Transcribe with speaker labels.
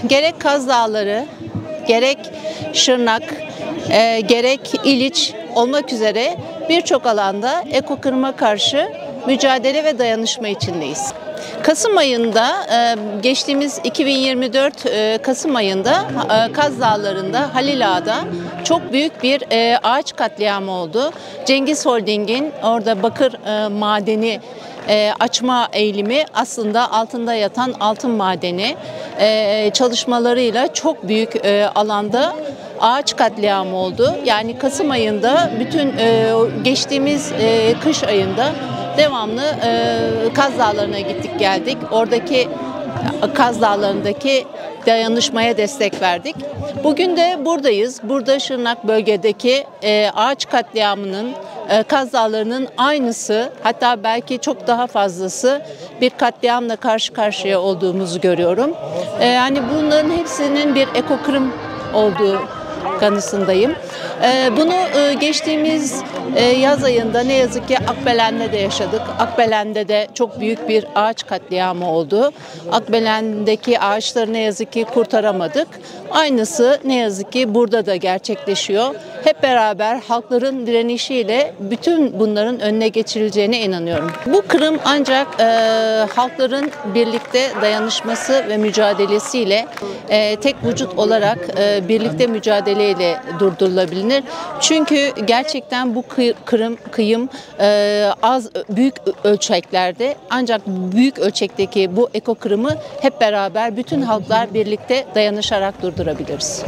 Speaker 1: Gerek Kaz Dağları, gerek Şırnak, gerek İliç olmak üzere birçok alanda ekokırıma karşı mücadele ve dayanışma içindeyiz. Kasım ayında, geçtiğimiz 2024 Kasım ayında Kaz Dağları'nda, Halil Ağa'da çok büyük bir ağaç katliamı oldu. Cengiz Holding'in orada bakır madeni açma eğilimi aslında altında yatan altın madeni çalışmalarıyla çok büyük alanda ağaç katliamı oldu. Yani Kasım ayında bütün geçtiğimiz kış ayında devamlı Kaz Dağları'na gittik geldik. Oradaki Kaz Dağları'ndaki dayanışmaya destek verdik. Bugün de buradayız. Burada Şırnak bölgedeki ağaç katliamının, Kaz Dağları'nın aynısı, hatta belki çok daha fazlası bir katliamla karşı karşıya olduğumuzu görüyorum. Yani bunların hepsinin bir ekokırım olduğu kanısındayım. Bunu geçtiğimiz yaz ayında ne yazık ki Akbelen'de de yaşadık. Akbelen'de de çok büyük bir ağaç katliamı oldu. Akbelen'deki ağaçları ne yazık ki kurtaramadık. Aynısı ne yazık ki burada da gerçekleşiyor. Hep beraber halkların direnişiyle bütün bunların önüne geçirileceğine inanıyorum. Bu kırım ancak halkların birlikte dayanışması ve mücadelesiyle tek vücut olarak birlikte mücadeleyle durdurulabilir. Çünkü gerçekten bu kıyım büyük ölçeklerde, ancak büyük ölçekteki bu ekokırımı hep beraber bütün halklar birlikte dayanışarak durdurabiliriz.